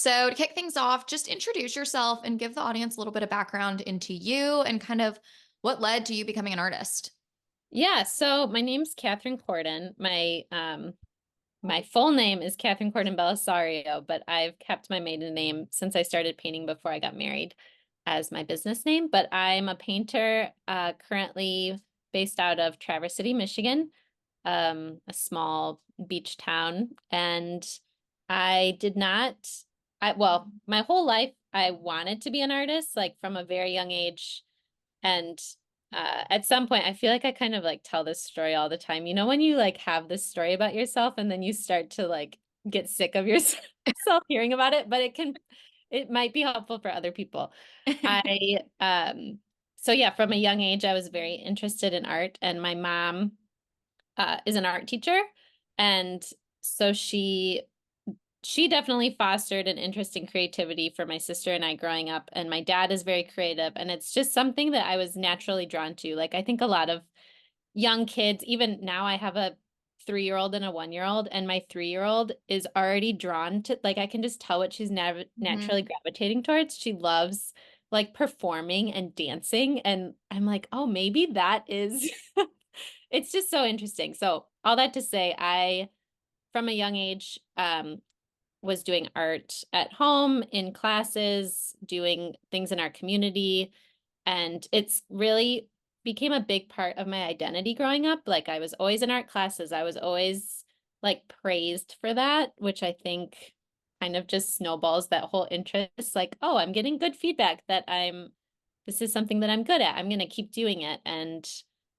So, to kick things off, just introduce yourself and give the audience a little bit of background into you and kind of what led to you becoming an artist. Yeah, so my name's Katherine Corden. My full name is Katherine Corden Bellisario, but I've kept my maiden name since I started painting before I got married as my business name. But I'm a painter, currently based out of Traverse City, Michigan, a small beach town. And I did not, my whole life I wanted to be an artist, like from a very young age. And at some point, I feel like I kind of like tell this story all the time. You know, when you like have this story about yourself and then you start to like get sick of yourself hearing about it, but it might be helpful for other people. I, so yeah, from a young age, I was very interested in art, and my mom is an art teacher. And so she definitely fostered an interest in creativity for my sister and I growing up. And my dad is very creative. And it's just something that I was naturally drawn to. Like, I think a lot of young kids, even now, I have a 3-year-old and a 1-year-old, and my 3-year-old is already drawn to, like, I can just tell what she's Mhm. naturally gravitating towards. She loves like performing and dancing. And I'm like, oh, maybe that is, it's just so interesting. So, all that to say, from a young age, was doing art at home, in classes, doing things in our community. And it's really became a big part of my identity growing up. Like, I was always in art classes. I was always like praised for that, which I think kind of just snowballs that whole interest. Like, oh, I'm getting good feedback that this is something that I'm good at. I'm going to keep doing it and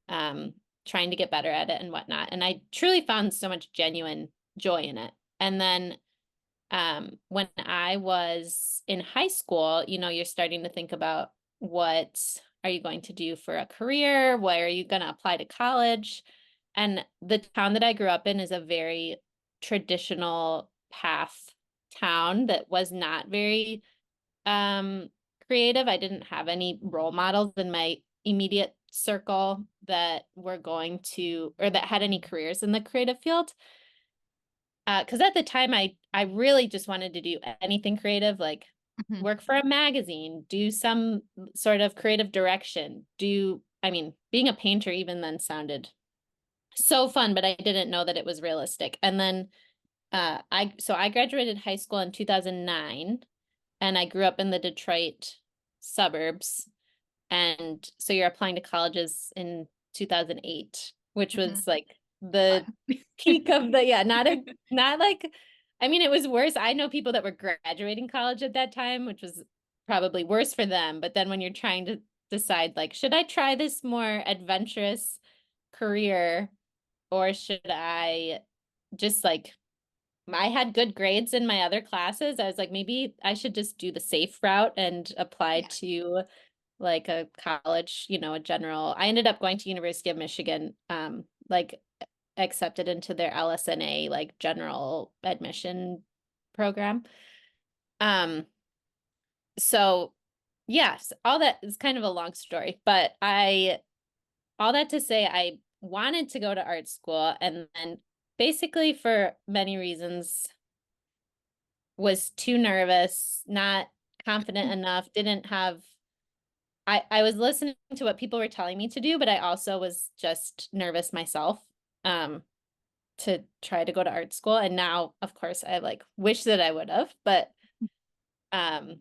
um, trying to get better at it and whatnot. And I truly found so much genuine joy in it. And then when I was in high school, you know, you're starting to think about what are you going to do for a career? Where are you going to apply to college? And the town that I grew up in is a very traditional path town that was not very um, creative. I didn't have any role models in my immediate circle that were going to, or that had any careers in the creative field. Because at the time I really just wanted to do anything creative, like Mhm. work for a magazine, do some sort of creative direction, I mean, being a painter even then sounded so fun, but I didn't know that it was realistic. And then I graduated high school in 2009, and I grew up in the Detroit suburbs. And so you're applying to colleges in 2008, which Mhm. was like the peak of the, yeah, not like, I mean, it was worse. I know people that were graduating college at that time, which was probably worse for them. But then when you're trying to decide, like, should I try this more adventurous career, or should I just like, I had good grades in my other classes. I was like, maybe I should just do the safe route and apply Yeah. to like a college, you know, a general. I ended up going to University of Michigan, like accepted into their LSNA, like general admission program. Um, so yes, all that is kind of a long story, but all that to say, I wanted to go to art school, and then basically for many reasons was too nervous, not confident enough, didn't have I was listening to what people were telling me to do, but I also was just nervous myself um to try to go to art school. And now, of course, I like wish that I would have, um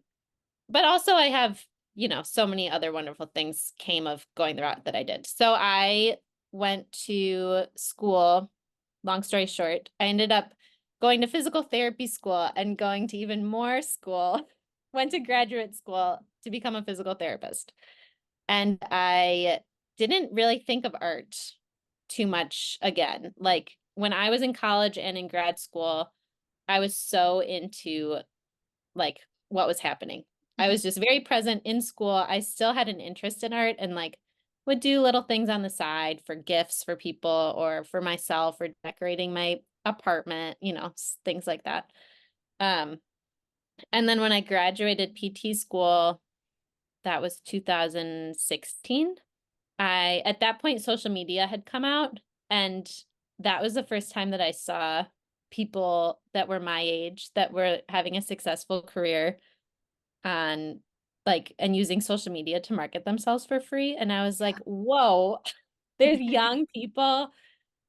but also I have, you know, so many other wonderful things came of going the route that I did. So I went to school, long story short, I ended up going to physical therapy school and going to even more school, went to graduate school to become a physical therapist. And I didn't really think of art too much again. Like when I was in college and in grad school, I was so into like what was happening. I Mhm. was just very present in school. I still had an interest in art and like would do little things on the side for gifts for people or for myself or decorating my apartment, you know, things like that. Um, and then when I graduated PT school, that was 2016. At that point, social media had come out, and that was the first time that I saw. people that were my age that were having a successful career on like and using social media to market themselves for free. And I was like, Yeah. whoa, there's young people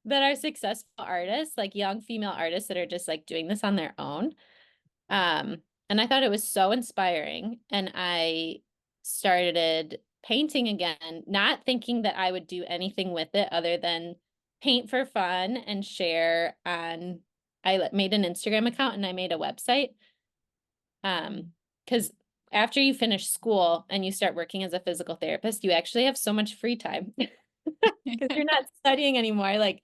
that are successful artists, like young female artists that are just like doing this on their own. And I thought it was so inspiring. And I started painting again, not thinking that I would do anything with it other than paint for fun and share on. I made an Instagram account and I made a website. Because after you finish school and you start working as a physical therapist, you actually have so much free time because you're not studying anymore. Like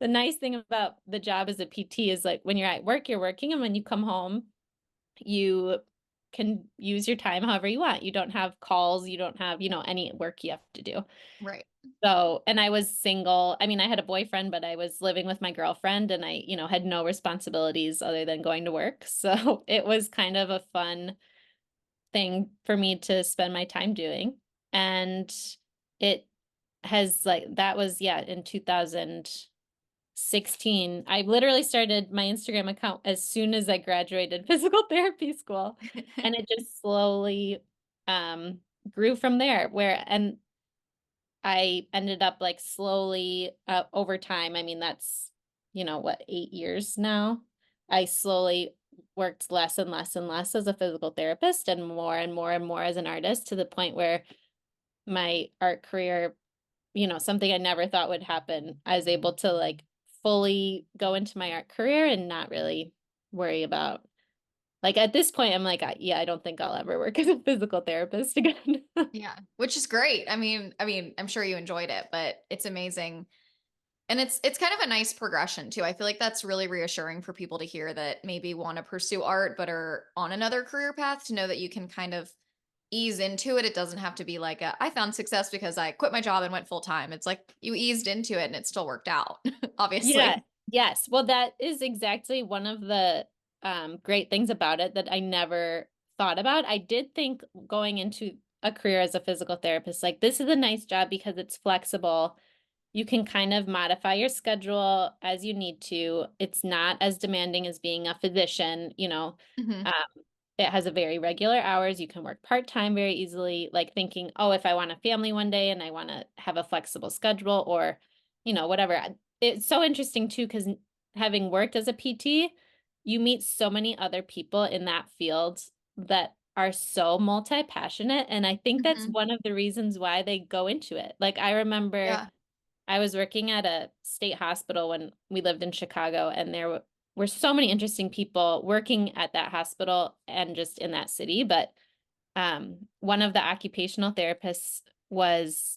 the nice thing about the job as a PT is like when you're at work, you're working, and when you come home, you can use your time however you want. You don't have calls, you don't have, any work you have to do. Right. So, and I was single. I mean, I had a boyfriend, but I was living with my girlfriend and I, had no responsibilities other than going to work. So it was kind of a fun thing for me to spend my time doing. And it has like, that was, yeah, in 2016. I literally started my Instagram account as soon as I graduated physical therapy school. And it just slowly um, grew from there and I ended up like slowly over time. I mean, that's, what, 8 years now. I slowly worked less and less and less as a physical therapist and more and more and more as an artist to the point where my art career, something I never thought would happen. I was able to like fully go into my art career and not really worry about like at this point, I'm like, yeah, I don't think I'll ever work as a physical therapist again. Yeah, which is great. I mean, I'm sure you enjoyed it, but it's amazing. And it's kind of a nice progression too. I feel like that's really reassuring for people to hear that maybe want to pursue art but are on another career path to know that you can kind of ease into it. It doesn't have to be like I found success because I quit my job and went full time. It's like you eased into it and it still worked out, Yeah. obviously. Yes. Well, that is exactly one of the great things about it that I never thought about. I did think going into a career as a physical therapist, like this is a nice job because it's flexible. You can kind of modify your schedule as you need to. It's not as demanding as being a physician, Hmm. Um, it has a very regular hours. You can work part-time very easily, like thinking, oh, if I want a family one day and I want to have a flexible schedule or, whatever. It's so interesting too, because having worked as a PT, you meet so many other people in that field that are so multi-passionate. And I think that's Hmm. one of the reasons why they go into it. Like I remember Yeah. I was working at a state hospital when we lived in Chicago, and there were so many interesting people working at that hospital and just in that city. But one of the occupational therapists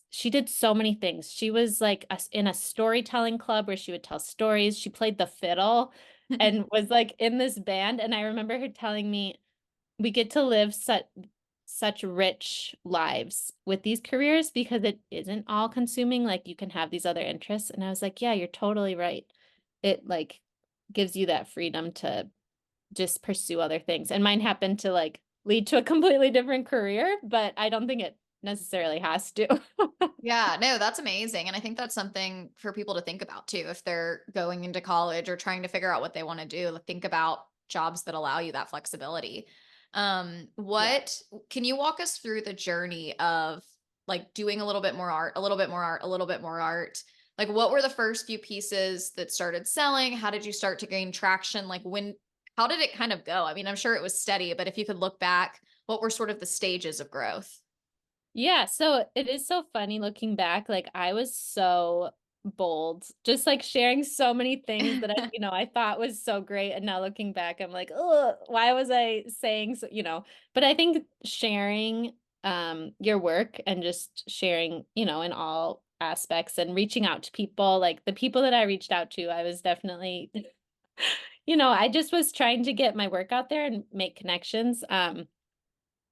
she did so many things. She was like in a storytelling club where she would tell stories. She played the fiddle and was like in this band. And I remember her telling me, we get to live such rich lives with these careers because it isn't all consuming. Like you can have these other interests. And I was like, yeah, you're totally right. It like gives you that freedom to just pursue other things. And mine happened to like lead to a completely different career, but I don't think it necessarily has to. Yeah, no, that's amazing. And I think that's something for people to think about too. If they're going into college or trying to figure out what they want to do, like, think about jobs that allow you that flexibility. Yeah. What can you walk us through the journey of like doing a little bit more art, a little bit more art, a little bit more art? Like, what were the first few pieces that started selling? How did you start to gain traction? How did it kind of go? I mean, I'm sure it was steady, but if you could look back, what were sort of the stages of growth? Yeah, so it is so funny looking back. Like I was so bold, just like sharing so many things that I thought was so great. And now looking back, I'm like, oh, why was I saying so? But I think sharing your work and just sharing, in all aspects and reaching out to people, like the people that I reached out to, I was definitely, I just was trying to get my work out there and make connections.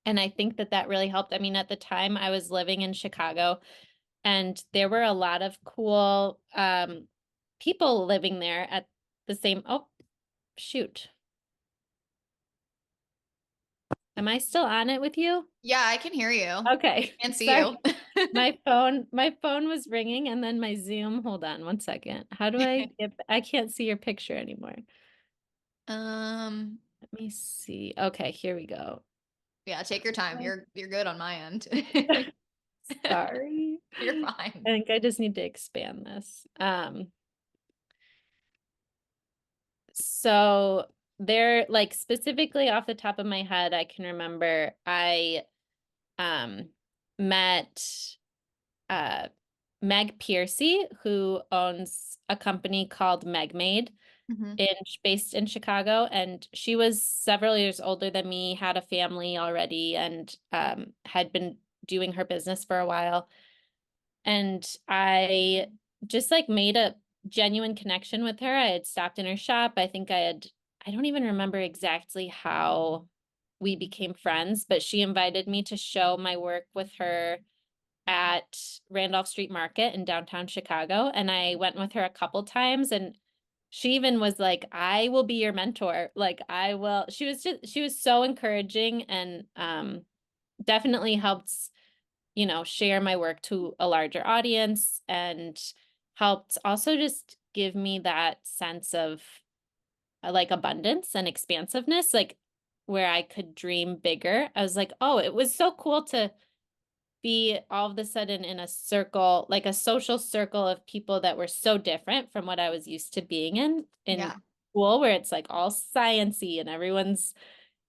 And I think that that really helped. I mean, at the time I was living in Chicago and there were a lot of cool people living there at the same, oh, shoot. Am I still on it with you? Yeah, I can hear you. Okay. Can't see Sorry. you. My phone was ringing and then my Zoom. Hold on one second. How do I can't see your picture anymore. Um, Let me see. Okay, here we go. yeah, take your time. You're good on my end. Sorry. You're I fine. think I just need to expand this. So there, like specifically off the top of my head, I can remember I um met uh Meg Piercy, who owns a company called Megmade Hmm. based in Chicago, and she was several years older than me, had a family already, and had been doing her business for a while. And I just like made a genuine connection with her. I had stopped in her shop. I don't even remember exactly how we became friends, but she invited me to show my work with her at Randolph Street Market in downtown Chicago. And I went with her a couple times, and she even was like, I will be your mentor. Like I will. She was so encouraging and definitely helped, share my work to a larger audience and helped also just give me that sense of like abundance and expansiveness, like where I could dream bigger. I was like, oh, it was so cool to be all of a sudden in a circle, like a social circle of people that were so different from what I was used to being in Yeah, school, where it's like all sciency and everyone's,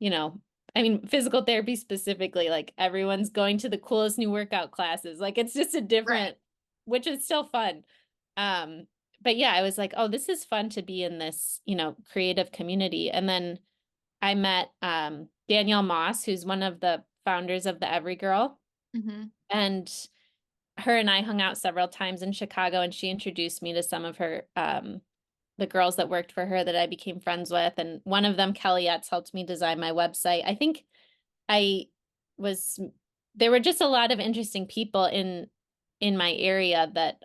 you know, I mean, physical therapy specifically, like everyone's going to the coolest new workout classes. Like it's just a right. different, which is still fun. Um, but yeah, I was like, oh, this is fun to be in this, creative community. And then I met Danielle Moss, who's one of the founders of the Every Girl. Hmm. And her and I hung out several times in Chicago, and she introduced me to some of her the girls that worked for her that I became friends with. And one of them, Kelly Etz, helped me design my website. I think I was there were just a lot of interesting people in my area that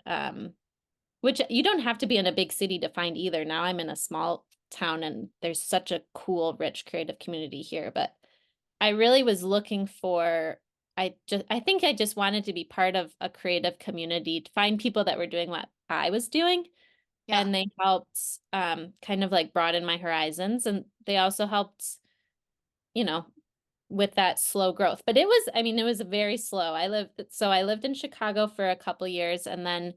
which you don't have to be in a big city to find either. Now I'm in a small town and there's such a cool, rich, creative community here, but I really was looking for I think I just wanted to be part of a creative community, to find people that were doing what I was doing, Yeah, and they helped kind of like broaden my horizons, and they also helped, you know, with that slow growth. But I mean, it was very slow. I lived in Chicago for a couple years, and then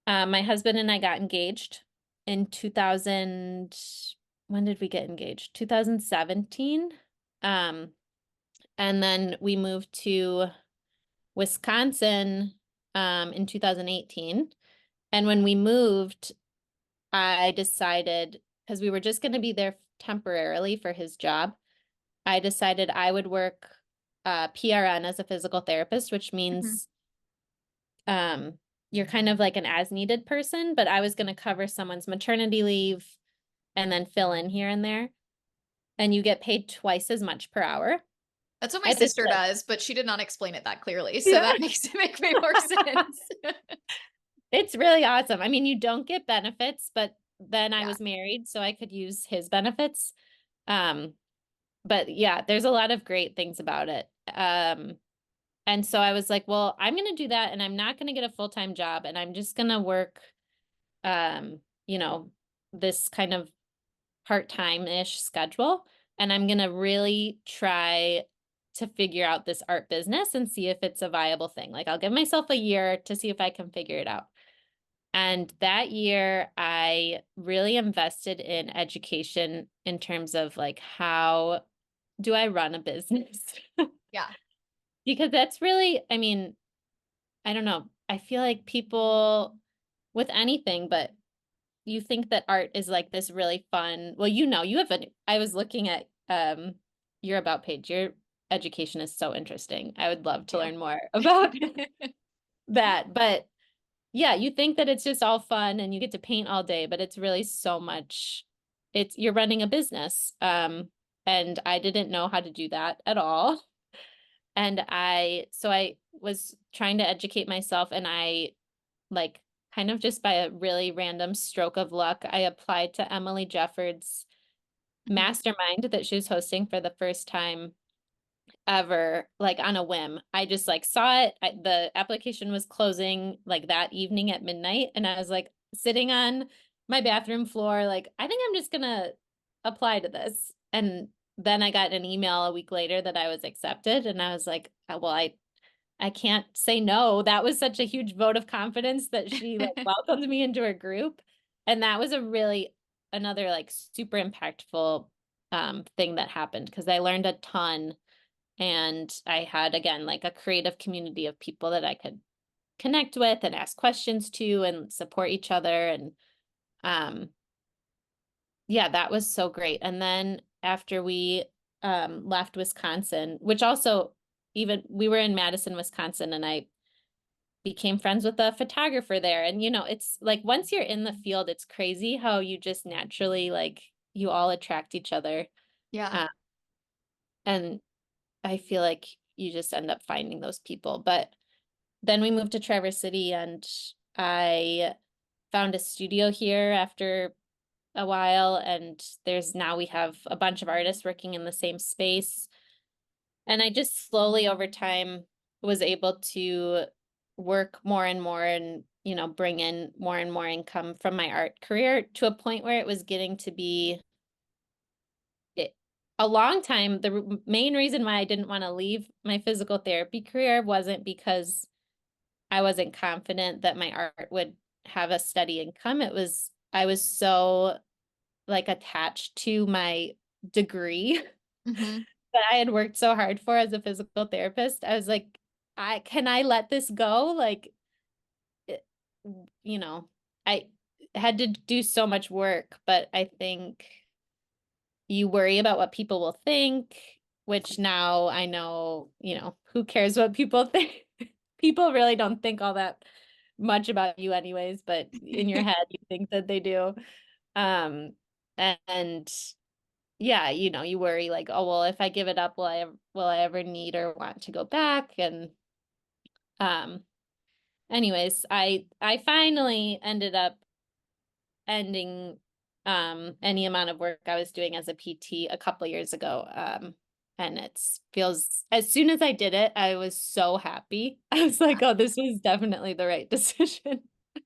my husband and I got engaged in 2000. When did we get engaged? 2017. Um, and then we moved to Wisconsin in 2018. And when we moved, I decided, because we were just going to be there temporarily for his job, I decided I would work PRN as a physical therapist, which hmm, means um, you're kind of like an as needed person, but I was going to cover someone's maternity leave and then fill in here and there. And you get paid twice as much per hour. that's what my I just sister like, does, but she did not explain it that clearly, so yeah. that makes it make way more sense. It's really awesome. I mean, you don't get benefits, but then I Yeah, was married, so I could use his benefits. Um, but yeah, there's a lot of great things about it. And so I was like, well, I'm going to do that and I'm not going to get a full-time job and I'm just going to work, um, you know, this kind of part-time-ish schedule. And I'm going to really try to figure out this art business and see if it's a viable thing. Like I'll give myself a year to see if I can figure it out. And that year, I really invested in education in terms of like, how do I run a business? yeah, Because that's really, I mean, I don't know. I feel like people with anything, but you think that art is like this really fun. Well, you have I was looking at your about page. Your education is so interesting. I would love to yeah. learn more about that. But yeah, you think that it's just all fun and you get to paint all day, but it's really so much. You're running a business. And I didn't know how to do that at all. And so I was trying to educate myself, and I like kind of just by a really random stroke of luck, I applied to Emily Jefford's Mhm. mastermind that she was hosting for the first time ever, like on a whim. I just like saw it. The application was closing like that evening at midnight, and I was like sitting on my bathroom floor, like I think I'm just gonna apply to this. And then I got an email a week later that I was accepted. And I was like, well, I can't say no. That was such a huge vote of confidence that she like welcomed me into her group. And that was a really another like super impactful thing that happened because I learned a ton and I had again like a creative community of people that I could connect with and ask questions to and support each other. And um yeah, that was so great. And then after we left Wisconsin, which also even we were in Madison, Wisconsin, and I became friends with a photographer there. And it's like once you're in the field, it's crazy how you just naturally like you all attract each other. Yeah. Uh, and I feel like you just end up finding those people. But then we moved to Traverse City and I found a studio here after a while. And we have a bunch of artists working in the same space. And I just slowly over time was able to work more and more and, bring in more and more income from my art career to a point where it was getting to be it, a long time. The main reason why I didn't want to leave my physical therapy career wasn't because I wasn't confident that my art would have a steady income. I was so like attached to my degree Hmm. that I had worked so hard for as a physical therapist. I was like, I let this go? Like, it- you know, I had to do so much work, but I think you worry about what people will think, which now I know, who cares what people think? People really don't think all that much about you anyways, but in your head you think that they do. Um, and yeah, you worry like, oh, well, if I give it up, will I ever need or want to go back? And um, anyways, I finally ended up ending any amount of work I was doing as a PT a couple years ago. And it feels as soon as I did it, I was so happy. I was like, oh, this was definitely the right decision.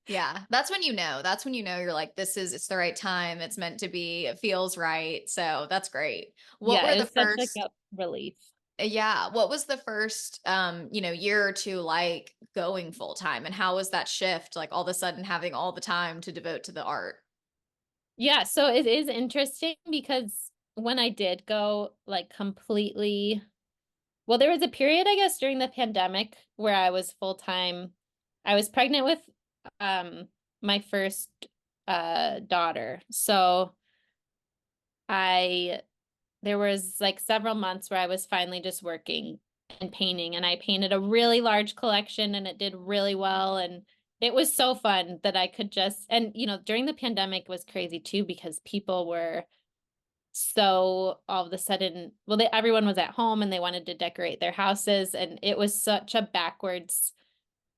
Yeah, that's when you know. That's when you know you're like, it's the right time. It's meant to be. It feels right. So that's great. What Yeah, were it the was such like first, a relief. yeah, what was the first, year or two like going full time? And how was that shift? Like all of a sudden having all the time to devote to the art? Yeah, so it is interesting because when I did go like completely, well, there was a period, I guess, during the pandemic where I was full time. I was pregnant with um my first daughter. So I there was like several months where I was finally just working and painting and I painted a really large collection and it did really well and it was so fun that I could just and during the pandemic was crazy too because people were so all of a sudden everyone was at home and they wanted to decorate their houses and it was such a backwards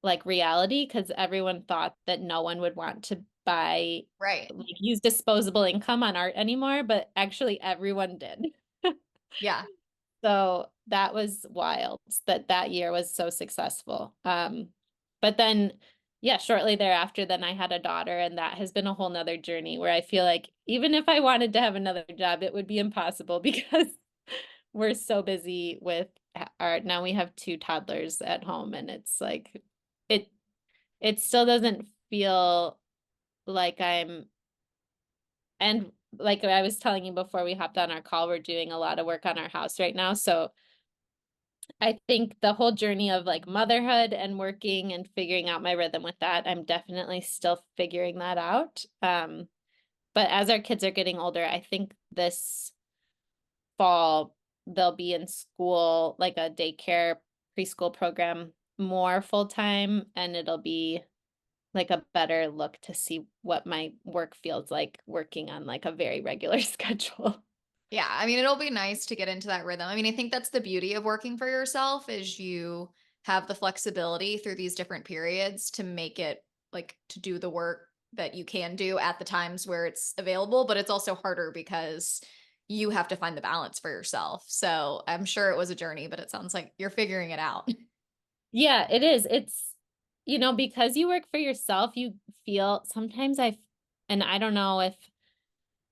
like reality because everyone thought that no one would want to buy Right. like use disposable income on art anymore, but actually everyone did. Yeah. So that was wild that year was so successful. But then yeah, shortly thereafter, then I had a daughter, and that has been a whole nother journey where I feel like even if I wanted to have another job, it would be impossible because we're so busy with our now we have two toddlers at home, and it's like it it still doesn't feel like I'm and like I was telling you before we hopped on our call, we're doing a lot of work on our house right now. So I think the whole journey of like motherhood and working and figuring out my rhythm with that, I'm definitely still figuring that out. But as our kids are getting older, I think this fall they'll be in school, like a daycare preschool program more full time, and it'll be like a better look to see what my work feels like working on like a very regular schedule. Yeah, I mean, it'll be nice to get into that rhythm. I mean, I think that's the beauty of working for yourself is you have the flexibility through these different periods to make it like to do the work that you can do at the times where it's available, but it's also harder because you have to find the balance for yourself. So, I'm sure it was a journey, but it sounds like you're figuring it out. Yeah, it is. It's, because you work for yourself, you feel sometimes and I don't know if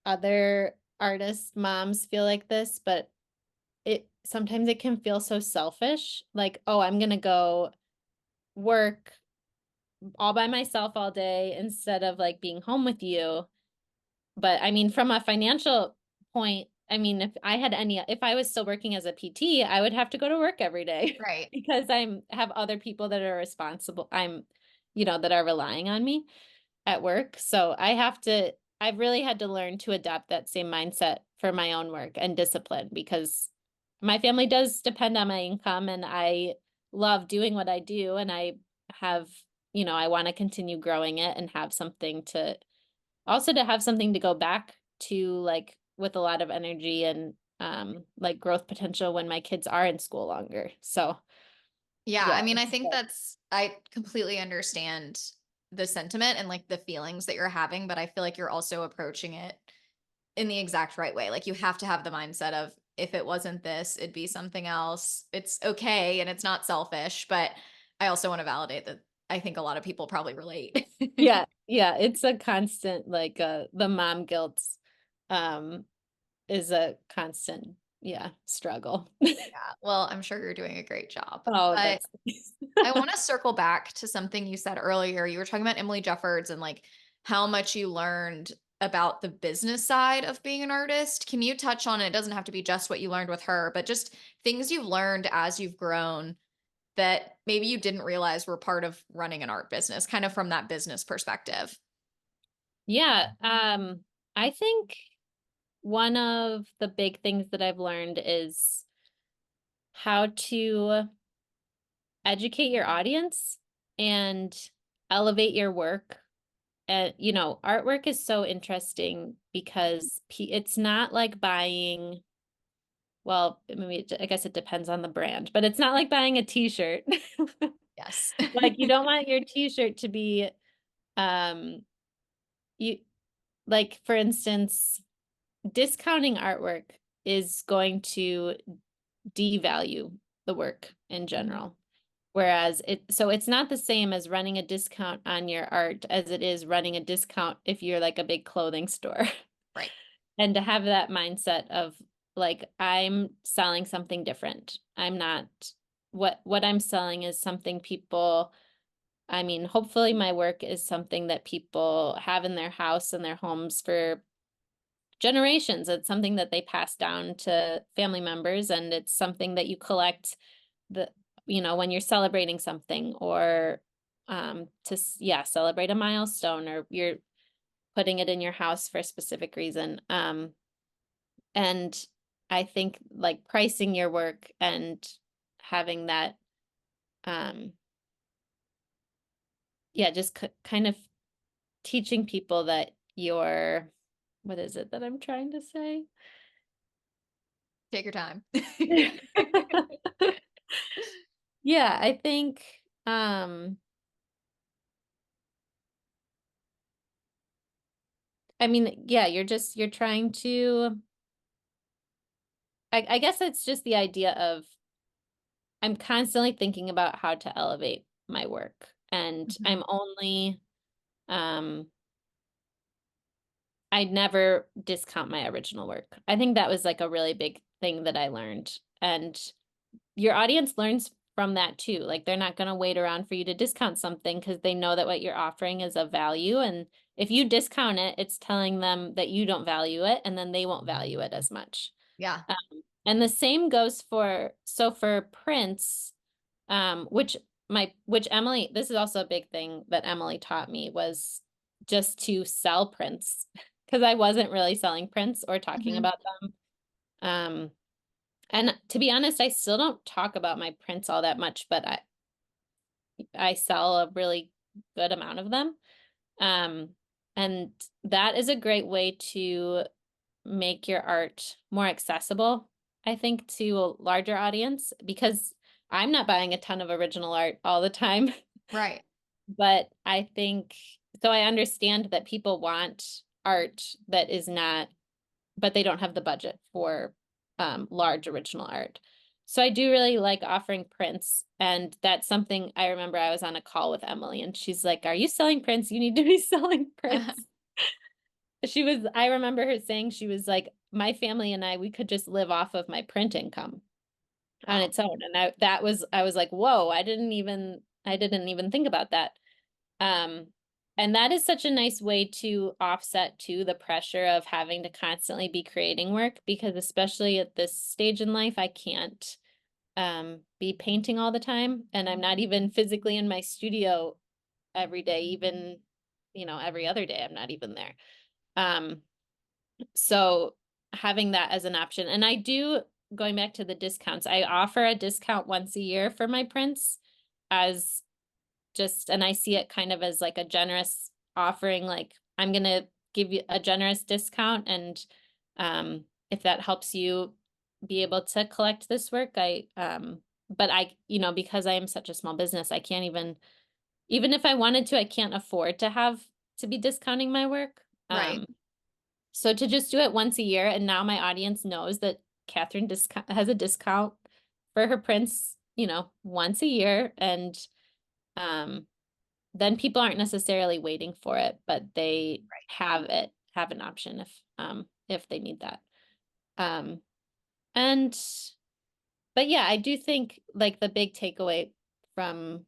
other artist moms feel like this, but it sometimes it can feel so selfish. Like, oh, I'm gonna go work all by myself all day instead of like being home with you. But I mean, from a financial point, I mean, if I was still working as a PT, I would have to go to work every day Right. because have other people that are responsible. That are relying on me at work. So I've really had to learn to adapt that same mindset for my own work and discipline because my family does depend on my income and I love doing what I do. And have, I want to continue growing it and have something to go back to, like with a lot of energy and like growth potential when my kids are in school longer. So Yeah, yeah. I mean, I think I completely understand the sentiment and like the feelings that you're having, but I feel like you're also approaching it in the exact right way. Like you have to have the mindset of if it wasn't this, it'd be something else. It's okay and it's not selfish, but I also want to validate that I think a lot of people probably relate. Yeah, yeah, it's a constant like the mom guilt um is a constant, yeah, struggle. Yeah, well, I'm sure you're doing a great job. Oh, But that's I want to circle back to something you said earlier. You were talking about Emily Jeffords and like how much you learned about the business side of being an artist. Can you touch on it? It doesn't have to be just what you learned with her, but just things you've learned as you've grown that maybe you didn't realize were part of running an art business, kind of from that business perspective. yeah, I think one of the big things that I've learned is how to educate your audience and elevate your work. And artwork is so interesting because it's not like buying, well, maybe I guess it depends on the brand, but it's not like buying a t-shirt. Yes. Like you don't want your t-shirt to be um you like for instance, discounting artwork is going to devalue the work in Mhm. general. Whereas it's not the same as running a discount on your art as it is running a discount if you're like a big clothing store. Right. And to have that mindset of like, I'm selling something different. I'm not what I'm selling is something people, I mean, hopefully my work is something that people have in their house and their homes for generations. It's something that they pass down to family members, and it's something that you collect when you're celebrating something or celebrate a milestone, or you're putting it in your house for a specific reason. And I think like pricing your work and having that um just kind of teaching people that you're what is it that I'm trying to say? Take your time. Yeah, I think um I mean, yeah, you're trying to I guess it's just the idea of I'm constantly thinking about how to elevate my work. And Mhm. um I never discount my original work. I think that was like a really big thing that I learned. And your audience learns from that too. Like they're not going to wait around for you to discount something because they know that what you're offering is of value. And if you discount it, it's telling them that you don't value it, and then they won't value it as much. Yeah. And the same goes for prints, which Emily, this is also a big thing that Emily taught me was just to sell prints because I wasn't really selling prints or talking Mhm. about them. And to be honest, I still don't talk about my prints all that much, but I sell a really good amount of them. Um, and that is a great way to make your art more accessible, I think, to a larger audience because I'm not buying a ton of original art all the time. Right. But I think so I understand that people want art that is not, but they don't have the budget for large original art. So I do really like offering prints. And that's something I remember I was on a call with Emily and she's like, "Are you selling prints? You need to be selling prints." I remember her saying, she was like, my family and I, we could just live off of my print income on Wow. its own. And I was like, whoa, I didn't even think about that. Um, and that is such a nice way to offset to the pressure of having to constantly be creating work, because especially at this stage in life, I can't be painting all the time. And I'm not even physically in my studio every day, even, every other day, I'm not even there. Um, so having that as an option, and I do, going back to the discounts, I offer a discount once a year for my prints as and I see it kind of as like a generous offering, like I'm gonna give you a generous discount, and if that helps you be able to collect this work, but because I am such a small business, I can't even if I wanted to, I can't afford to have to be discounting my work. Right. So to just do it once a year, and now my audience knows that Catherine has a discount for her prints, once a year, and um, then people aren't necessarily waiting for it, but they have an option if they need that. Um, and but yeah, I do think like the big takeaway from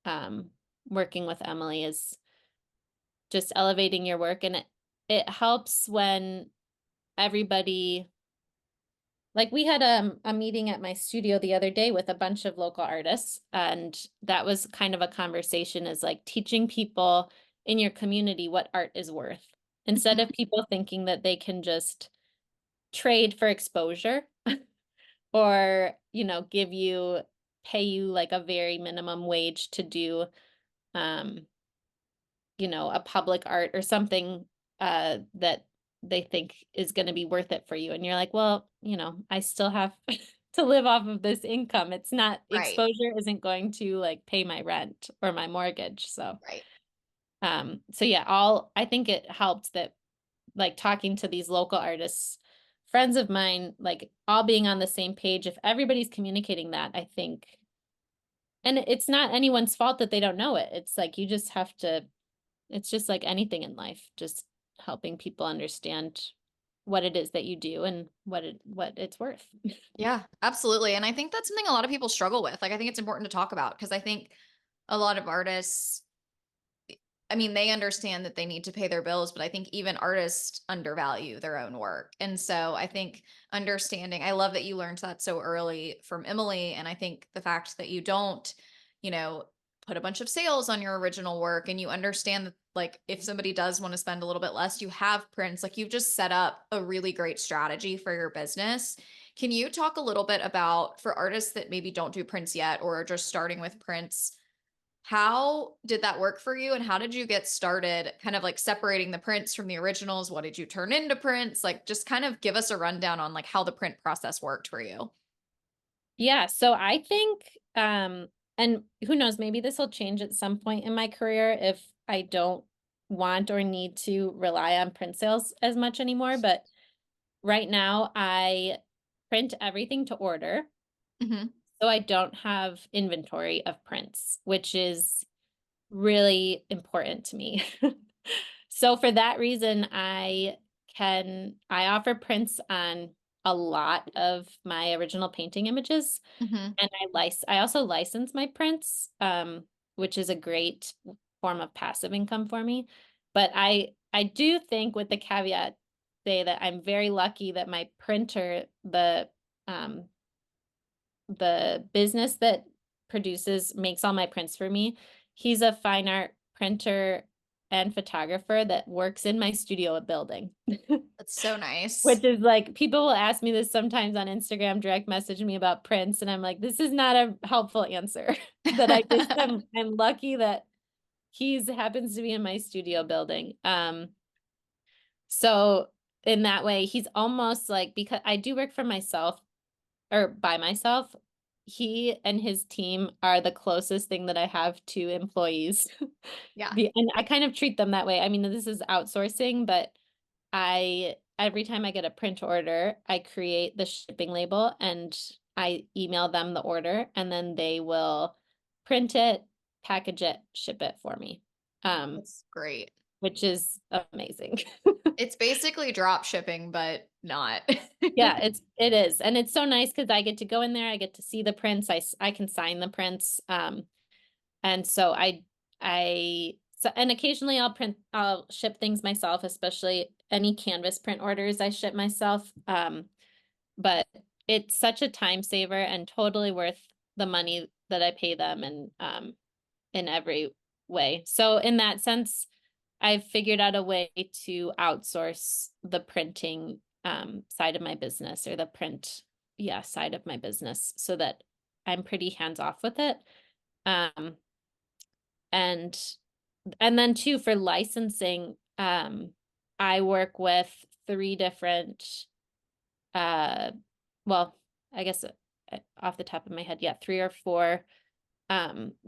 um working with Emily is just elevating your work, and it helps when everybody, like we had a meeting at my studio the other day with a bunch of local artists, and that was kind of a conversation, is like teaching people in your community what art is worth, instead of Mhm. people thinking that they can just trade for exposure or, pay you like a very minimum wage to do um a public art or something that they think is going to be worth it for you. And you're like, well, I still have to live off of this income. It's not, Right. exposure isn't going to like pay my rent or my mortgage. Right. So yeah, I think it helped that, like, talking to these local artists, friends of mine, like all being on the same page, if everybody's communicating that, I think, and it's not anyone's fault that they don't know it. It's like you just have to, it's just like anything in life, just helping people understand what it is that you do and what it's worth. Yeah, absolutely. And I think that's something a lot of people struggle with. Like, I think it's important to talk about because I think a lot of artists, I mean, they understand that they need to pay their bills, but I think even artists undervalue their own work. And so I think understanding, I love that you learned that so early from Emily. And I think the fact that you don't, you know, put a bunch of sales on your original work and you understand that, like, if somebody does want to spend a little bit less, you have prints, like, you've just set up a really great strategy for your business. Can you talk a little bit about, for artists that maybe don't do prints yet or are just starting with prints, how did that work for you, and how did you get started kind of like separating the prints from the originals? What did you turn into prints? Like, just kind of give us a rundown on like how the print process worked for you. Yeah, so I think and who knows, maybe this will change at some point in my career if I don't want or need to rely on print sales as much anymore, but right now I print everything to order. Mhm. So I don't have inventory of prints, which is really important to me. So for that reason, I offer prints on a lot of my original painting images, Mhm. and I also license my prints, which is a great form of passive income for me. But I do think, with the caveat, say that I'm very lucky that my printer, um the business that makes all my prints for me, he's a fine art printer and photographer that works in my studio building. That's so nice. Which is like, people will ask me this sometimes on Instagram, direct message me about prints, and I'm like, this is not a helpful answer. That I'm lucky that he's happens to be in my studio building. So in that way, he's almost like, because I do work for myself or by myself, he and his team are the closest thing that I have to employees. Yeah. And I kind of treat them that way. I mean, this is outsourcing, but every time I get a print order, I create the shipping label and I email them the order, and then they will print it, package it, ship it for me. Um, That's great. which is amazing. It's basically drop shipping, but not. Yeah, it is. And it's so nice because I get to go in there, I get to see the prints, I can sign the prints. And so and occasionally I'll ship things myself, especially any canvas print orders I ship myself. But it's such a time saver and totally worth the money that I pay them, and in every way. So in that sense, I've figured out a way to outsource the printing side of my business, or the print, yeah, side of my business, so that I'm pretty hands off with it. Um, and and then too, for licensing, I work with three different uh well, I guess off the top of my head, yeah, three or four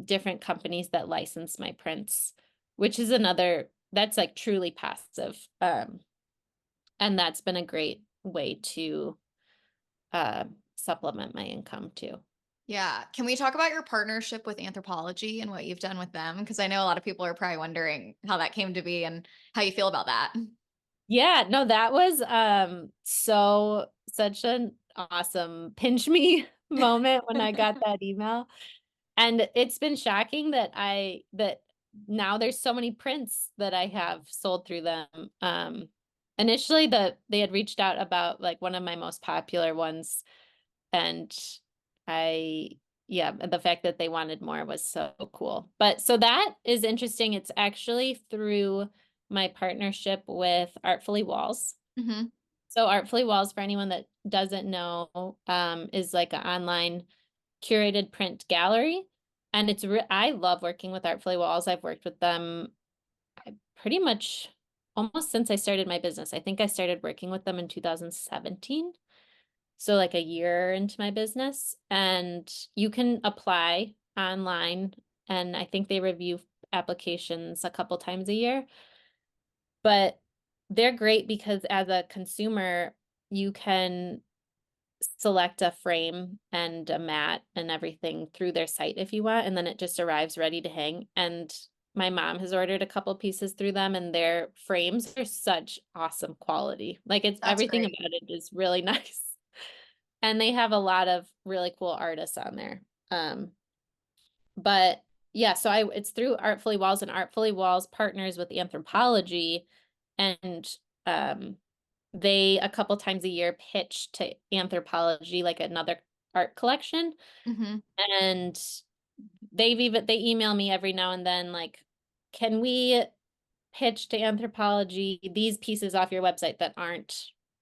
different companies that license my prints, which is another that's like truly passive. And that's been a great way to uh supplement my income too. Yeah. Can we talk about your partnership with Anthropology and what you've done with them? Because I know a lot of people are probably wondering how that came to be and how you feel about that. Yeah, no, that was such an awesome pinch me moment when I got that email. And it's been shocking that now there's so many prints that I have sold through them. Initially they had reached out about like one of my most popular ones, and I yeah, the fact that they wanted more was so cool. But so that is interesting. It's actually through my partnership with Artfully Walls. Hmm. So Artfully Walls, for anyone that doesn't know, is like an online curated print gallery. And I love working with Artfully Walls. I've worked with them pretty much almost since I started my business. I think I started working with them in 2017. So like a year into my business. And you can apply online, and I think they review applications a couple times a year. But they're great because as a consumer, you can select a frame and a mat and everything through their site if you want, and then it just arrives ready to hang. And my mom has ordered a couple pieces through them, and their frames are such awesome quality. Like it's That's everything great. about it is really nice. And they have a lot of really cool artists on there. But yeah, so it's through Artfully Walls, and Artfully Walls partners with Anthropology, and um they a couple times a year pitch to Anthropology like another art collection. Hmm. And they email me every now and then like, can we pitch to Anthropology these pieces off your website that aren't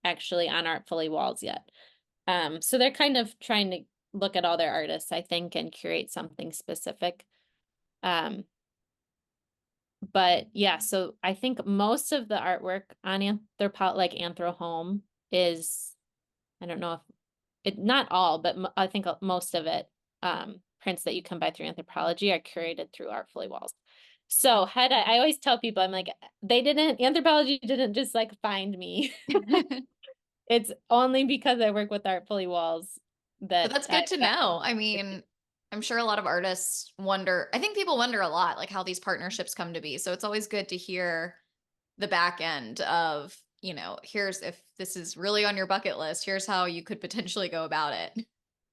actually on Artfully Walls yet? So they're kind of trying to look at all their artists, I think, and curate something specific. Um, but yeah, so I think most of the artwork on like Anthro Home is, I don't know if not all, but I think most of it, prints that you can buy through Anthropology are curated through Artfully Walls. So I always tell people, I'm like, Anthropology didn't just like find me. It's only because I work with Artfully Walls But that that's I good to got. know. I mean, I'm sure a lot of artists wonder, I think people wonder a lot, like how these partnerships come to be. So it's always good to hear the back end of, here's if this is really on your bucket list, here's how you could potentially go about it.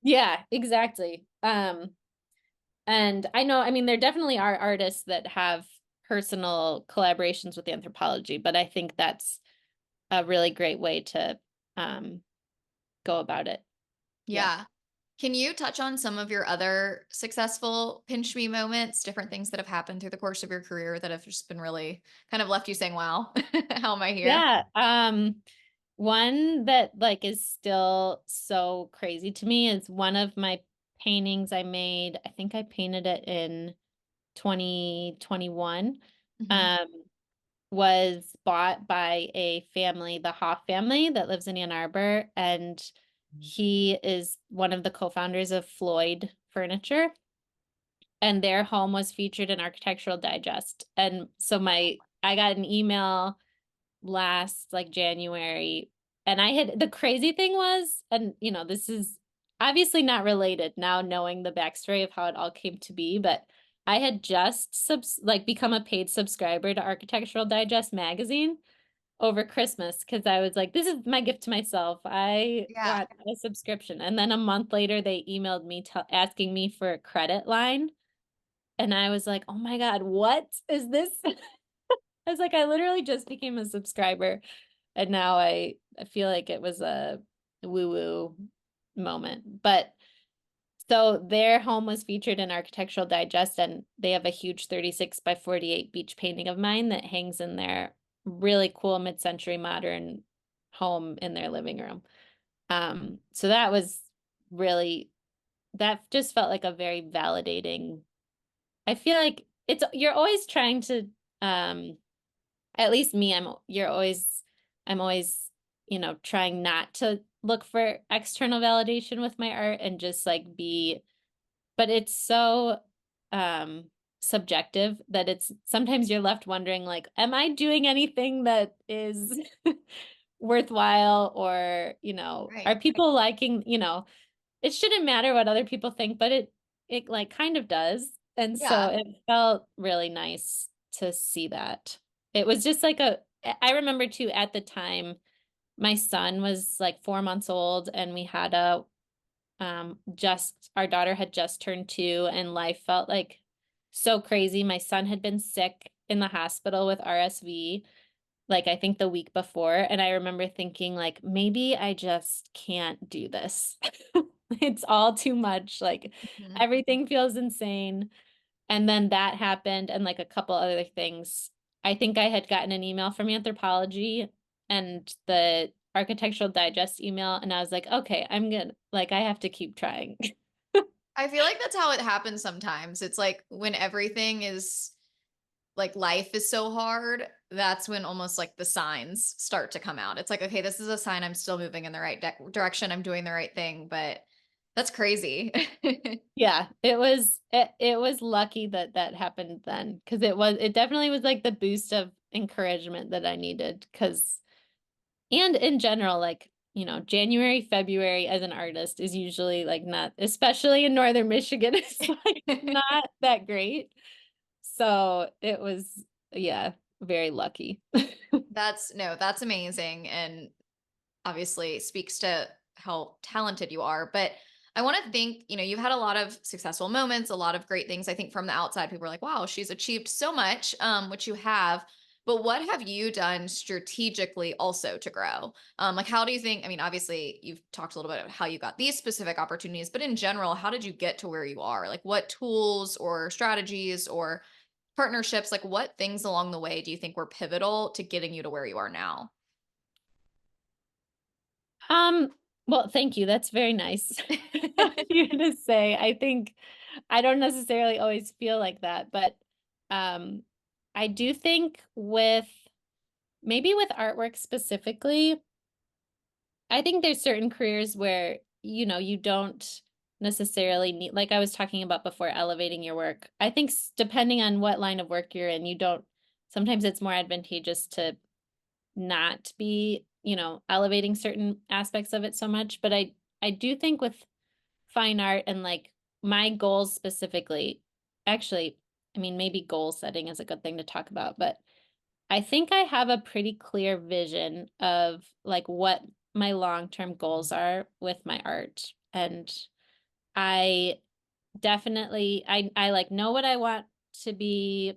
Yeah, exactly. And I know, I mean, there definitely are artists that have personal collaborations with Anthropology, but I think that's a really great way to um go about it. Yeah. Yeah. Can you touch on some of your other successful pinch me moments, different things that have happened through the course of your career that have just been really kind of left you saying, wow, how am I here? Yeah. One that like is still so crazy to me is one of my paintings I made. I think I painted it in 2021. Hmm. Um, was bought by a family, the Hoff family that lives in Ann Arbor, and he is one of the co-founders of Floyd Furniture, and their home was featured in Architectural Digest. And so I got an email last like January, and the crazy thing was, and this is obviously not related now knowing the backstory of how it all came to be, but I had just become a paid subscriber to Architectural Digest magazine over Christmas because I was like, this is my gift to myself. I Yeah. want a subscription. And then a month later, they emailed me asking me for a credit line. And I was like, oh my God, what is this? I was like, I literally just became a subscriber. And now I feel like it was a woo-woo moment. But so their home was featured in Architectural Digest, and they have a huge 36 by 48 beach painting of mine that hangs in their really cool mid-century modern home in their living room. So that was really, that just felt like a very validating. I feel like you're always trying to, at least me, I'm always, trying not to look for external validation with my art and just like but it's so subjective that it's sometimes you're left wondering like, am I doing anything that is worthwhile, or, Right. are people liking, it shouldn't matter what other people think, but it like kind of does. And so Yeah. it felt really nice to see that. It was just like I remember too at the time my son was like 4 months old, and we had just our daughter had just turned 2, and life felt like so crazy. My son had been sick in the hospital with RSV, like I think the week before, and I remember thinking like maybe I just can't do this. It's all too much. Like Mhm. everything feels insane. And then that happened, and like a couple other things. I think I had gotten an email from Anthropology and the Architectural Digest email, and I was like, okay, I'm good. Like I have to keep trying. I feel like that's how it happens sometimes. It's like when everything is like life is so hard, that's when almost like the signs start to come out. It's like, okay, this is a sign I'm still moving in the right direction. I'm doing the right thing, but that's crazy. Yeah, it was lucky that that happened then, because it definitely was like the boost of encouragement that I needed. Because and in general, like, January, February as an artist is usually like not, especially in northern Michigan, it's like not that great. So it was, yeah, very lucky. That's no, that's amazing. And obviously speaks to how talented you are. But I want to think, you've had a lot of successful moments, a lot of great things. I think from the outside, people are like, wow, she's achieved so much, which you have. But what have you done strategically also to grow? Like, how do you think? I mean, obviously, you've talked a little bit about how you got these specific opportunities, but in general, how did you get to where you are? Like, what tools or strategies or partnerships, like, what things along the way do you think were pivotal to getting you to where you are now? Um, well, thank you. That's very nice of you to say. I think I don't necessarily always feel like that, but um, I do think with maybe with artwork specifically, I think there's certain careers where, you don't necessarily need, like I was talking about before, elevating your work. I think depending on what line of work you're in, you don't, sometimes it's more advantageous to not be, elevating certain aspects of it so much. But I do think with fine art and like my goals specifically, actually, I mean, maybe goal setting is a good thing to talk about, but I think I have a pretty clear vision of like what my long-term goals are with my art. And I definitely I like know what I want to be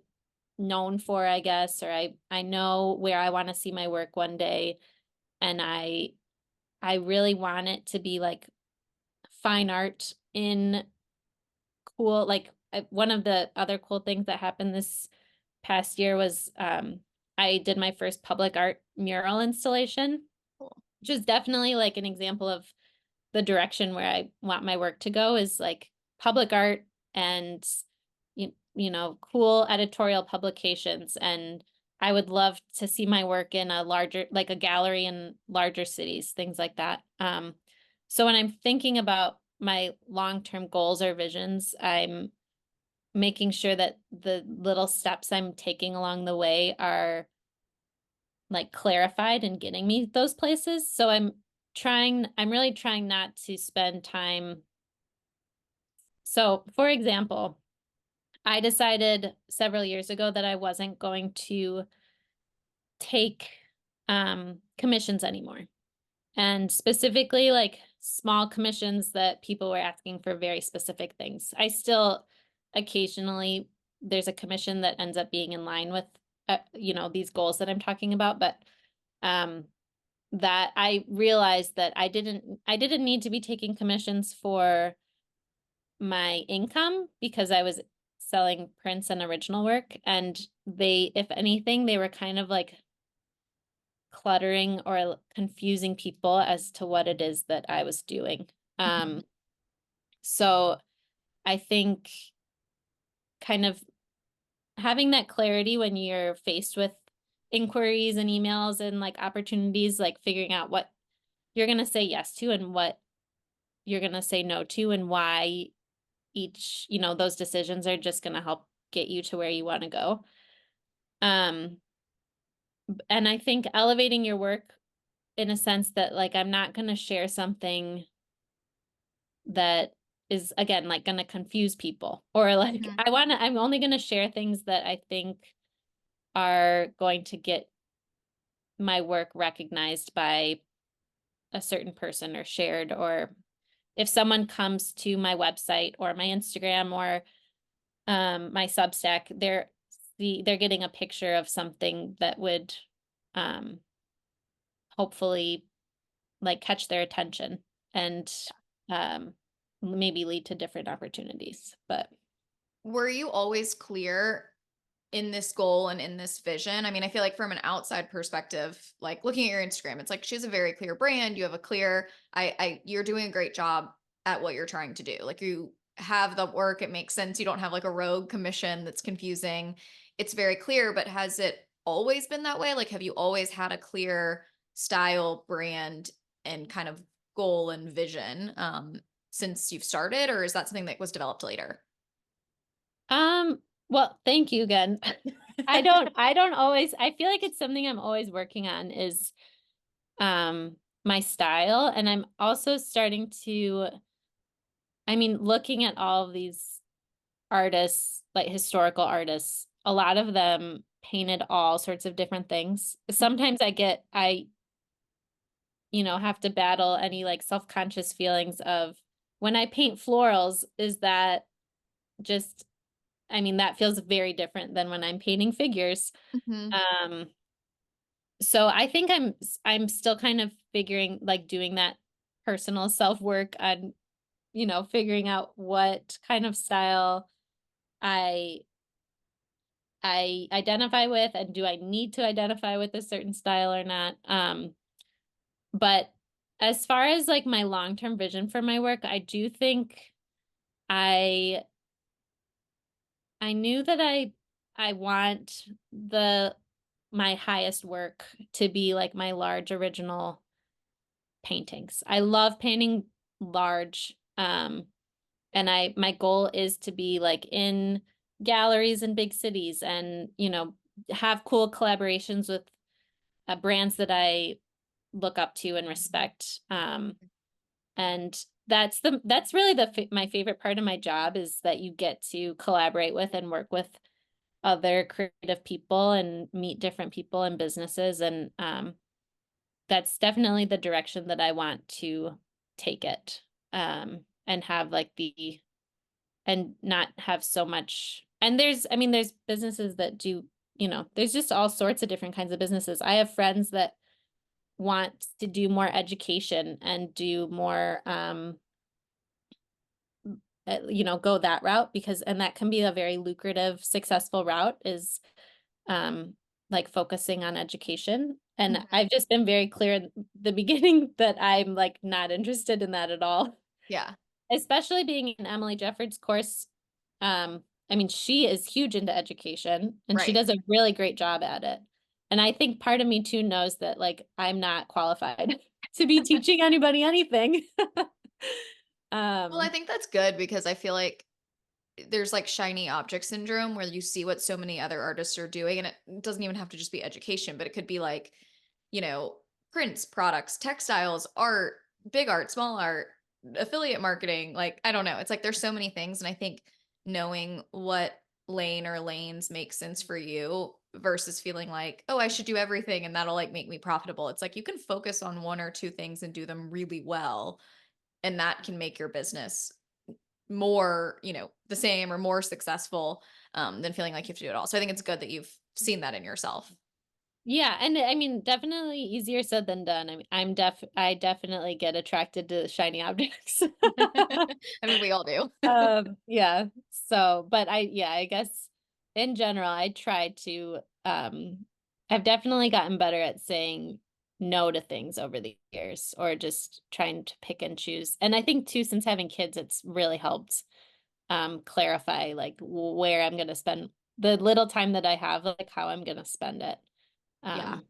known for, I guess, or I know where I want to see my work one day. And I really want it to be like fine art in cool, like one of the other cool things that happened this past year was I did my first public art mural installation, Cool. which is definitely like an example of the direction where I want my work to go, is like public art and cool editorial publications. And I would love to see my work in a larger, like a gallery in larger cities, things like that. So when I'm thinking about my long-term goals or visions, I'm making sure that the little steps I'm taking along the way are like clarified and getting me those places. So I'm really trying not to spend time. So, for example, I decided several years ago that I wasn't going to take commissions anymore. And specifically like small commissions that people were asking for very specific things. I still occasionally there's a commission that ends up being in line with these goals that I'm talking about, but um that I realized that I didn't need to be taking commissions for my income because I was selling prints and original work, and they, if anything, they were kind of like cluttering or confusing people as to what it is that I was doing. Mhm. Um, so I think kind of having that clarity when you're faced with inquiries and emails and like opportunities, like figuring out what you're going to say yes to and what you're going to say no to, and why each, those decisions are just going to help get you to where you want to go. Um, and I think elevating your work in a sense that like I'm not going to share something that is again like going to confuse people, or like Mhm. I'm only going to share things that I think are going to get my work recognized by a certain person or shared, or if someone comes to my website or my Instagram or my Substack, they're getting a picture of something that would um hopefully like catch their attention and um maybe lead to different opportunities. But Were you always clear in this goal and in this vision? I mean, I feel like from an outside perspective, like looking at your Instagram, it's like she has a very clear brand. You have a clear, you're doing a great job at what you're trying to do. Like you have the work, it makes sense. You don't have like a rogue commission that's confusing. It's very clear, but has it always been that way? Like, have you always had a clear style, brand, and kind of goal and vision since you've started, or is that something that was developed later? well, thank you again. I don't always, I feel like it's something I'm always working on is my style, and I'm also starting to, I mean, looking at all of these artists, like historical artists, a lot of them painted all sorts of different things. Sometimes I have to battle any like self-conscious feelings of when I paint florals, is that just, I mean, that feels very different than when I'm painting figures. Mhm. Um, so I think I'm still kind of figuring, like doing that personal self-work on, figuring out what kind of style I I identify with, and do I need to identify with a certain style or not. But as far as like my long-term vision for my work, I do think I I knew that I want the my highest work to be like my large original paintings. I love painting large. And my goal is to be like in galleries in big cities, and have cool collaborations with brands that I look up to and respect. And that's really my favorite part of my job, is that you get to collaborate with and work with other creative people and meet different people and businesses. And that's definitely the direction that I want to take it. And have like and not have so much. And there's businesses that do, there's just all sorts of different kinds of businesses. I have friends that want to do more education and do more go that route, because and that can be a very lucrative, successful route, is um like focusing on education. And Mhm. I've just been very clear in the beginning that I'm like not interested in that at all, Yeah. especially being in Emily Jefford's course. I mean, she is huge into education and she Right. does a really great job at it. And I think part of me too knows that like I'm not qualified to be teaching anybody anything. Well, I Um, think that's good because I feel like there's like shiny object syndrome where you see what so many other artists are doing. And it doesn't even have to just be education, but it could be like, you know, prints, products, textiles, art, big art, small art, affiliate marketing. Like, I don't know. It's like there's so many things. And I think knowing what lane or lanes make sense for you versus feeling like, oh, I should do everything and that'll like make me profitable. It's like you can focus on one or two things and do them really well, and that can make your business more, the same or more successful, than feeling like you have to do it all. So I think it's good that you've seen that in yourself. Yeah, and I mean, definitely easier said than done. I mean, I definitely get attracted to shiny objects. I mean, we all do. Yeah. So, but yeah, I guess in general, I try to, I've definitely gotten better at saying no to things over the years or just trying to pick and choose. And I think too, since having kids, it's really helped, clarify like where I'm going to spend the little time that I have, like how I'm going to spend it. Yeah. Um,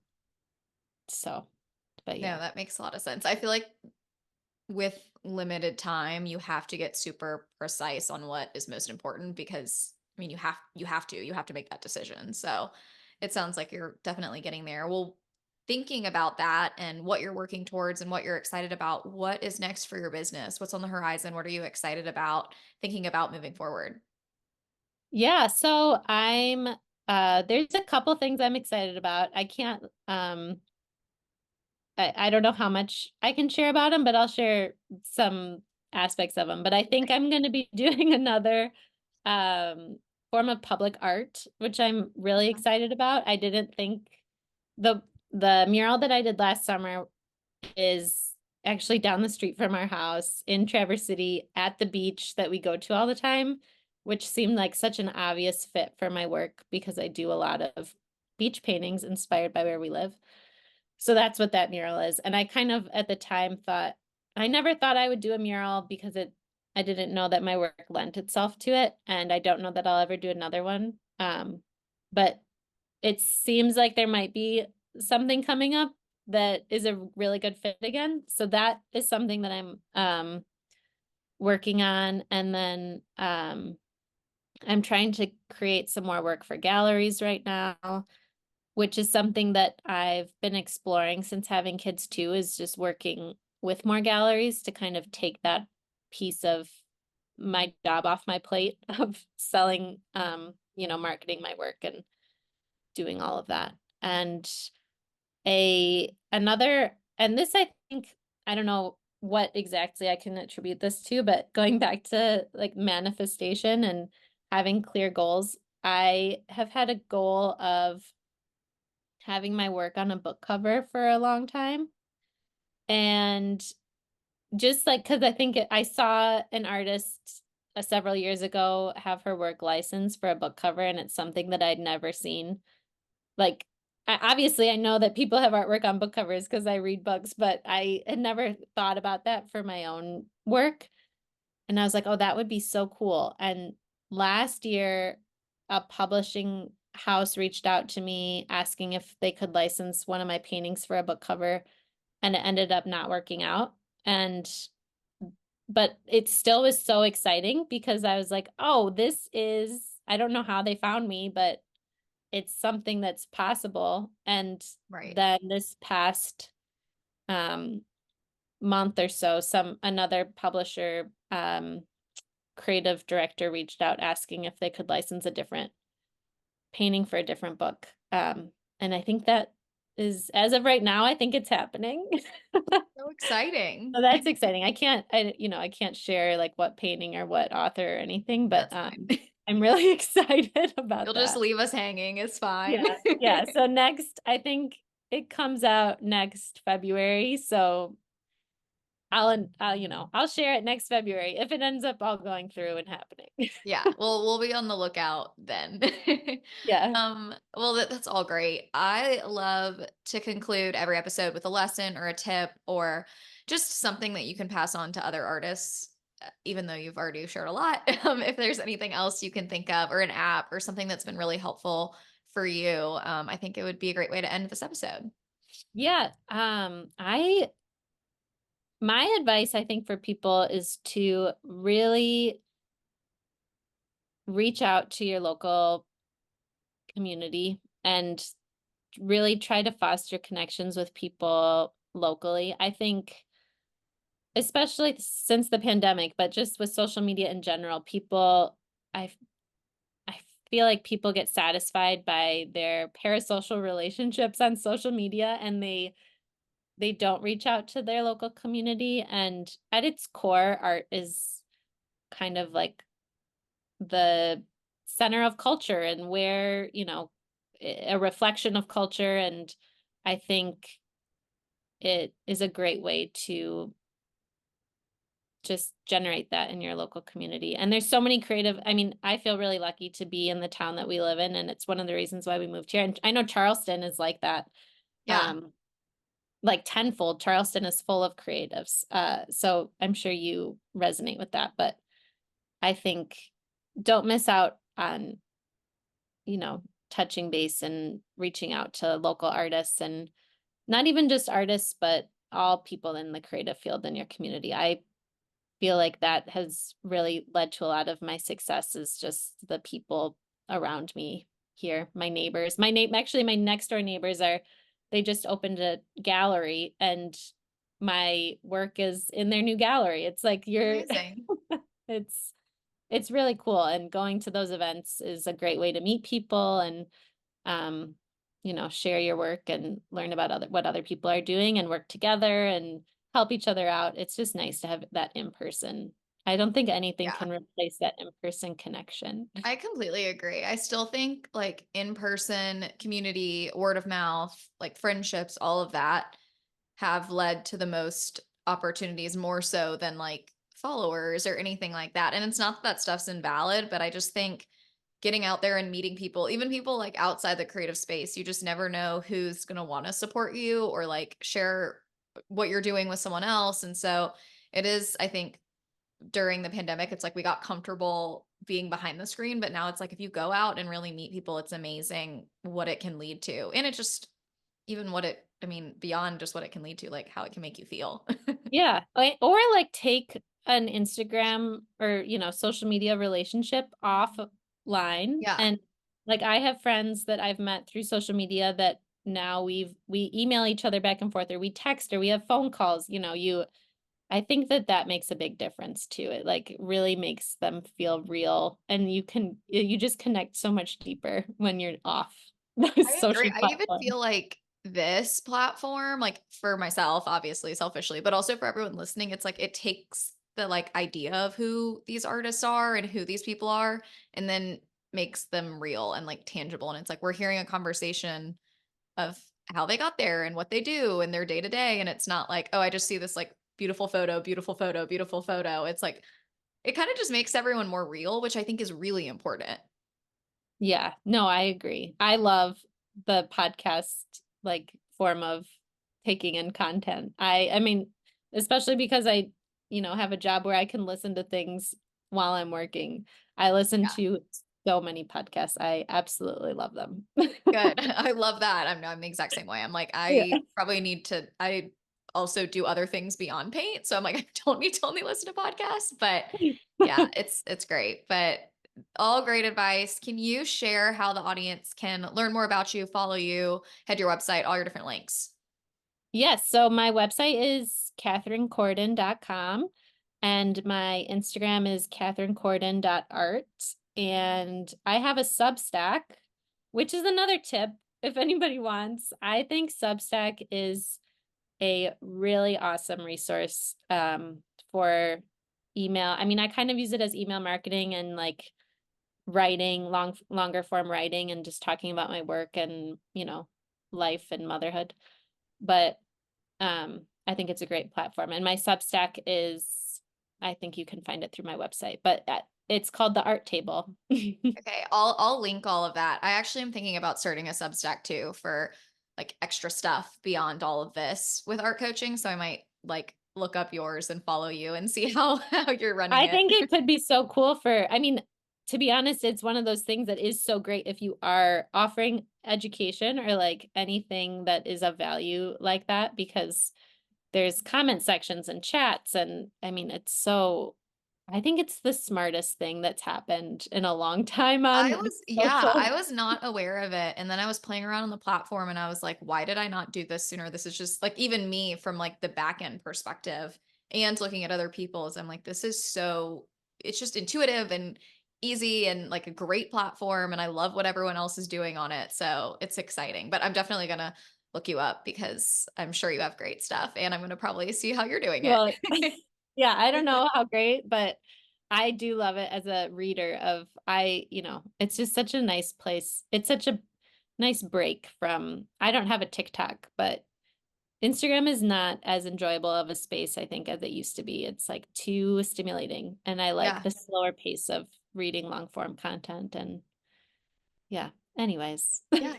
so, but No, yeah. that makes a lot of sense. I feel like with limited time, you have to get super precise on what is most important because I mean, you have to make that decision. So, it sounds like you're definitely getting there. Well, thinking about that and what you're working towards and what you're excited about, what is next for your business? What's on the horizon? What are you excited about thinking about moving forward? Yeah, so there's a couple things I'm excited about. I can't I don't know how much I can share about them, but I'll share some aspects of them. But I think I'm going to be doing another um form of public art, which I'm really excited about. I didn't think the the mural that I did last summer is actually down the street from our house in Traverse City at the beach that we go to all the time, which seemed like such an obvious fit for my work because I do a lot of beach paintings inspired by where we live. So that's what that mural is. And I kind of at the time thought, I never thought I would do a mural because I didn't know that my work lent itself to it. And I don't know that I'll ever do another one. But it seems like there might be something coming up that is a really good fit again. So that is something that I'm working on. And then I'm trying to create some more work for galleries right now, which is something that I've been exploring since having kids too, is just working with more galleries to kind of take that piece of my job off my plate of selling, marketing my work and doing all of that. And a another and this I think I don't know what exactly I can attribute this to, but going back to like manifestation and having clear goals, I have had a goal of having my work on a book cover for a long time. And just like because I think I saw an artist several years ago have her work licensed for a book cover, and it's something that I'd never seen. Like, obviously, I know that people have artwork on book covers because I read books, but I had never thought about that for my own work. And I was like, oh, that would be so cool. And last year, a publishing house reached out to me asking if they could license one of my paintings for a book cover, and it ended up not working out. And but it still was so exciting because I was like, oh, I don't know how they found me, but it's something that's possible. And Right. then this past um month or so, another publisher, creative director reached out asking if they could license a different painting for a different book. And I think that is, as of right now, I think it's happening. So exciting. So that's exciting. I can't share like what painting or what author or anything, but That's fine. I'm really excited about You'll just that. leave us hanging. It's fine. Yeah. Yeah. So next, I think it comes out next February. So I'll share it next February if it ends up all going through and happening. Yeah, we'll be on the lookout then. Yeah. Well, that's all great. I love to conclude every episode with a lesson or a tip or just something that you can pass on to other artists, even though you've already shared a lot. If there's anything else you can think of, or an app or something that's been really helpful for you, I think it would be a great way to end this episode. Yeah. My advice, I think, for people is to really reach out to your local community and really try to foster connections with people locally. I think, especially since the pandemic, but just with social media in general, people, I feel like people get satisfied by their parasocial relationships on social media, and they don't reach out to their local community. And at its core, art is kind of like the center of culture, and where, a reflection of culture. And I think it is a great way to just generate that in your local community. And there's so many creative, I mean, I feel really lucky to be in the town that we live in, and it's one of the reasons why we moved here. And I know Charleston is like that. Yeah. Um, like tenfold. Charleston is full of creatives. So I'm sure you resonate with that, but I think don't miss out on, touching base and reaching out to local artists, and not even just artists, but all people in the creative field in your community. I feel like that has really led to a lot of my success, is just the people around me here, my neighbors. Actually, my next door neighbors they just opened a gallery, and my work is in their new gallery. It's like Amazing. it's it's really cool. And going to those events is a great way to meet people, and um, share your work and learn about what other people are doing, and work together and help each other out. It's just nice to have that in person. I don't think anything Yeah. can replace that in-person connection. I completely agree. I still think like in-person community, word of mouth, like friendships, all of that have led to the most opportunities more so than like followers or anything like that. And it's not that that stuff's invalid, but I just think getting out there and meeting people, even people like outside the creative space, you just never know who's going to want to support you or like share what you're doing with someone else. And so it is, I think, during the pandemic, it's like we got comfortable being behind the screen, but now it's like if you go out and really meet people, it's amazing what it can lead to. And it just even what it, I mean, beyond just what it can lead to, like how it can make you feel. Yeah. Or like take an Instagram or, social media relationship offline. Yeah. And like I have friends that I've met through social media that now we email each other back and forth, or we text, or we have phone calls. I think that makes a big difference too. It like really makes them feel real, and you just connect so much deeper when you're off those I agree. social I even platforms. feel like this platform, like for myself, obviously, selfishly, but also for everyone listening, it's like it takes the like idea of who these artists are and who these people are, and then makes them real and like tangible. And it's like we're hearing a conversation of how they got there and what they do and their day to day. And it's not like, oh, I just see this like beautiful photo, beautiful photo, beautiful photo. It's like it kind of just makes everyone more real, which I think is really important. Yeah, no, I agree. I love the podcast like form of taking in content. I mean, especially because I, have a job where I can listen to things while I'm working. I listen Yeah. to so many podcasts. I absolutely love them. Good. I love that. I'm the exact same way. I'm like, Yeah. I probably need to, I also do other things beyond paint. So I'm like, I don't need to only listen to podcasts, but yeah, it's great. But all great advice. Can you share how the audience can learn more about you, follow you, head to your website, all your different links? Yes, so my website is katherinecorden.com, and my Instagram is katherinecorden.art. And I have a Substack, which is another tip if anybody wants. I think Substack is a really awesome resource for email. I mean, I kind of use it as email marketing and like writing, longer form writing, and just talking about my work and, life and motherhood. But I think it's a great platform. And my Substack is, I think you can find it through my website, but it's called the Art Table. Okay, I'll link all of that. I actually am thinking about starting a Substack too for like extra stuff beyond all of this with art coaching. So I might like look up yours and follow you and see how you're running I it. think it could be so cool I mean, to be honest, it's one of those things that is so great if you are offering education or like anything that is of value like that, because there's comment sections and chats. And I mean, I think it's the smartest thing that's happened in a long time on Yeah, social. I was not aware of it. And then I was playing around on the platform and I was like, why did I not do this sooner? This is just like even me from like the back end perspective and looking at other people's, I'm like, this is so, it's just intuitive and easy and like a great platform, and I love what everyone else is doing on it. So it's exciting. But I'm definitely gonna look you up because I'm sure you have great stuff, and I'm gonna probably see how you're doing it. Well, yeah, I don't know how great, but I do love it as a reader of it's just such a nice place. It's such a nice break from I don't have a TikTok, but Instagram is not as enjoyable of a space, I think, as it used to be. It's like too stimulating, and I like Yeah. the slower pace of reading long form content and yeah. Anyways. Yeah.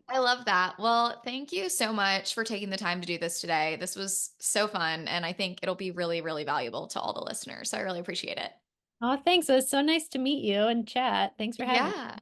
I love that. Well, thank you so much for taking the time to do this today. This was so fun, and I think it'll be really, really valuable to all the listeners. So I really appreciate it. Oh, thanks. It was so nice to meet you and chat. Thanks for having me. Yeah.